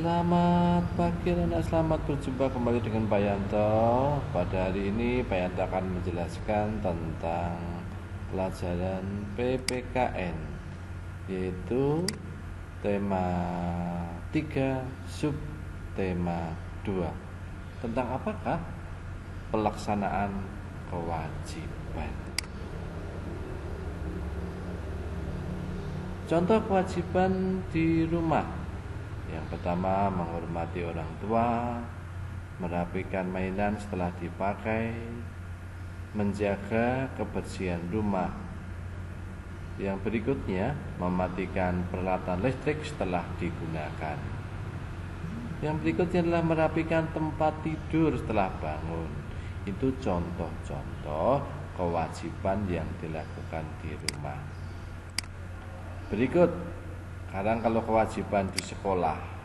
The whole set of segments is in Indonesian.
Selamat pagi anak, selamat berjumpa kembali dengan Pak Yanto. Pada hari ini Pak Yanto akan menjelaskan tentang pelajaran PPKN, yaitu tema 3 sub tema 2. Tentang apakah? Pelaksanaan kewajiban. Contoh kewajiban di rumah. Yang pertama, menghormati orang tua, merapikan mainan setelah dipakai, menjaga kebersihan rumah. Yang berikutnya, mematikan peralatan listrik setelah digunakan. Yang berikutnya adalah merapikan tempat tidur setelah bangun. Itu contoh-contoh kewajiban yang dilakukan di rumah. Berikut, sekarang kalau kewajiban di sekolah.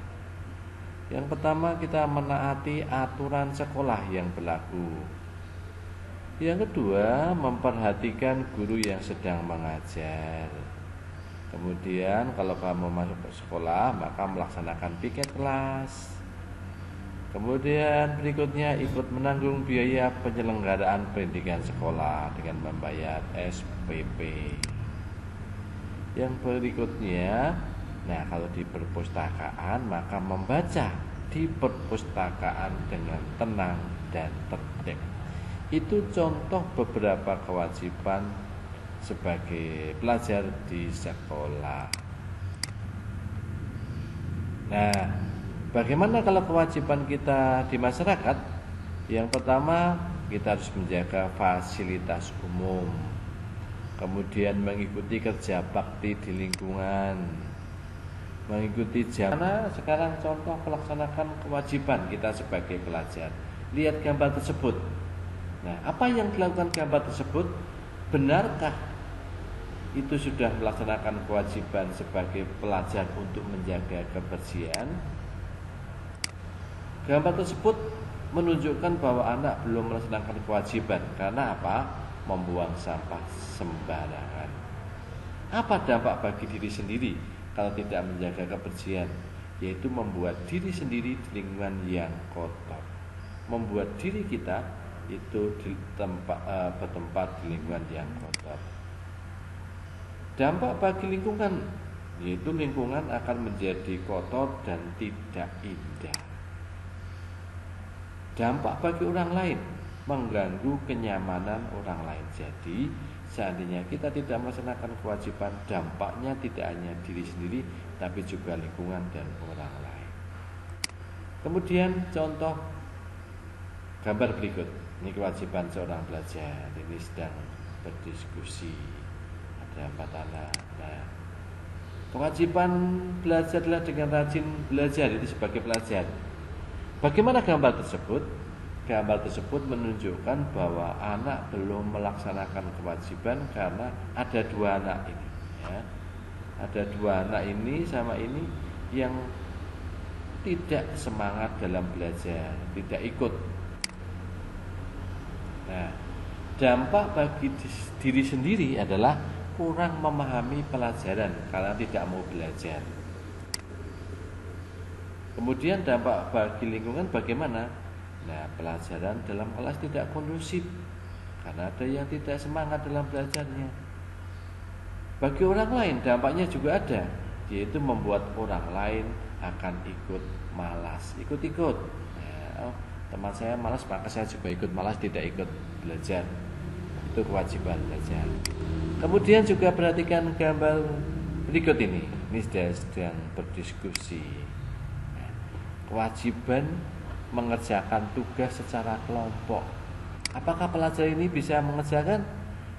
Yang pertama, kita menaati aturan sekolah yang berlaku. Yang kedua, memperhatikan guru yang sedang mengajar. Kemudian kalau kamu masuk ke sekolah, maka melaksanakan piket kelas. Kemudian berikutnya, ikut menanggung biaya penyelenggaraan pendidikan sekolah dengan membayar SPP. Yang berikutnya, nah kalau di perpustakaan maka membaca di perpustakaan dengan tenang dan tertib. Itu contoh beberapa kewajiban sebagai pelajar di sekolah. Nah, bagaimana kalau kewajiban kita di masyarakat? Yang pertama, kita harus menjaga fasilitas umum. Kemudian mengikuti kerja bakti di lingkungan, mengikuti jam. Karena sekarang contoh melaksanakan kewajiban kita sebagai pelajar. Lihat gambar tersebut. Nah, apa yang dilakukan gambar tersebut? Benarkah itu sudah melaksanakan kewajiban sebagai pelajar untuk menjaga kebersihan? Gambar tersebut menunjukkan bahwa anak belum melaksanakan kewajiban. Karena apa? Membuang sampah sembarangan. Apa dampak bagi diri sendiri kalau tidak menjaga kebersihan? Yaitu membuat diri sendiri di lingkungan yang kotor, membuat diri kita itu bertempat di lingkungan yang kotor. Dampak bagi lingkungan, yaitu lingkungan akan menjadi kotor dan tidak indah. Dampak bagi orang lain, mengganggu kenyamanan orang lain. Jadi seandainya kita tidak melaksanakan kewajiban, dampaknya tidak hanya diri sendiri, tapi juga lingkungan dan orang lain. Kemudian contoh gambar berikut. Ini kewajiban seorang pelajar. Ini sedang berdiskusi. Ada 4 anak. Nah, kewajiban belajar adalah dengan rajin belajar. Itu sebagai pelajar. Bagaimana gambar tersebut? Gambar tersebut menunjukkan bahwa anak belum melaksanakan kewajiban karena ada 2 anak ini, ya. Ada 2 anak ini sama ini yang tidak semangat dalam belajar, tidak ikut. Nah, dampak bagi diri sendiri adalah kurang memahami pelajaran karena tidak mau belajar. Kemudian dampak bagi lingkungan bagaimana? Nah, pelajaran dalam kelas tidak kondusif karena ada yang tidak semangat dalam belajarnya. Bagi orang lain dampaknya juga ada, yaitu membuat orang lain akan ikut malas, ikut-ikut. Nah, teman saya malas, maka saya juga ikut malas, tidak ikut belajar. Itu kewajiban belajar. Kemudian juga perhatikan gambar berikut ini. Ini sedang berdiskusi. Nah, kewajiban mengerjakan tugas secara kelompok. Apakah pelajar ini bisa mengerjakan?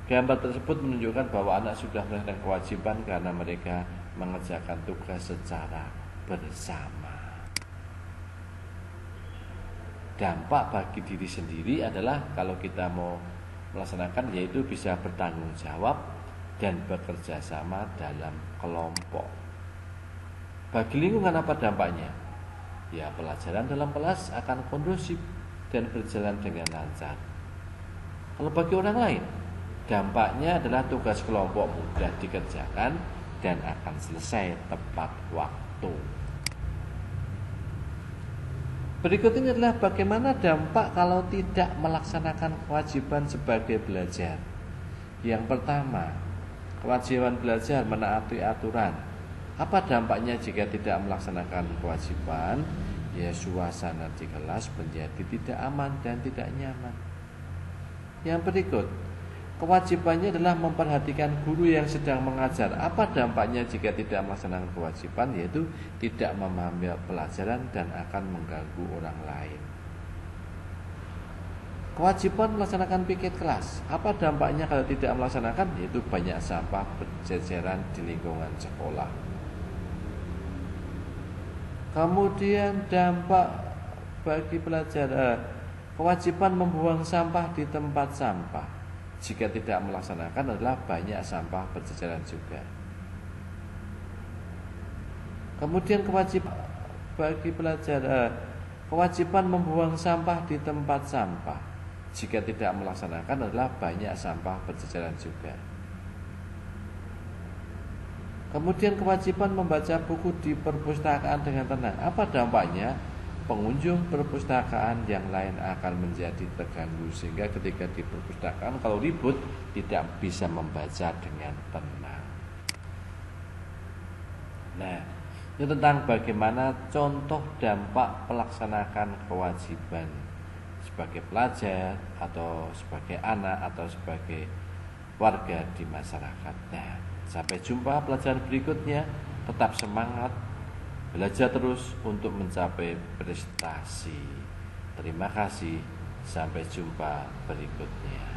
Gambar tersebut menunjukkan bahwa anak sudah melaksanakan kewajiban karena mereka mengerjakan tugas secara bersama. Dampak bagi diri sendiri adalah kalau kita mau melaksanakan, yaitu bisa bertanggung jawab dan bekerja sama dalam kelompok. Bagi lingkungan apa dampaknya? Ya, pelajaran dalam kelas akan kondusif dan berjalan dengan lancar. Kalau bagi orang lain, dampaknya adalah tugas kelompok mudah dikerjakan dan akan selesai tepat waktu. Berikut ini adalah bagaimana dampak kalau tidak melaksanakan kewajiban sebagai belajar. Yang pertama, kewajiban belajar menaati aturan. Apa dampaknya jika tidak melaksanakan kewajiban? Ya, suasana di kelas menjadi tidak aman dan tidak nyaman. Yang berikut, kewajibannya adalah memperhatikan guru yang sedang mengajar. Apa dampaknya jika tidak melaksanakan kewajiban? Yaitu tidak memahami pelajaran dan akan mengganggu orang lain. Kewajiban melaksanakan piket kelas. Apa dampaknya kalau tidak melaksanakan? Yaitu banyak sampah berceceran di lingkungan sekolah. Kemudian dampak bagi pelajar, kewajiban membuang sampah di tempat sampah. Jika tidak melaksanakan adalah banyak sampah berceceran juga. Kemudian kewajiban bagi pelajar, kewajiban membuang sampah di tempat sampah. Jika tidak melaksanakan adalah banyak sampah berceceran juga. Kemudian kewajiban membaca buku di perpustakaan dengan tenang. Apa dampaknya? Pengunjung perpustakaan yang lain akan menjadi terganggu, sehingga ketika di perpustakaan kalau ribut tidak bisa membaca dengan tenang. Nah, ini tentang bagaimana contoh dampak pelaksanakan kewajiban sebagai pelajar atau sebagai anak atau sebagai warga di masyarakat. Nah, sampai jumpa pelajaran berikutnya. Tetap semangat, belajar terus untuk mencapai prestasi. Terima kasih, sampai jumpa berikutnya.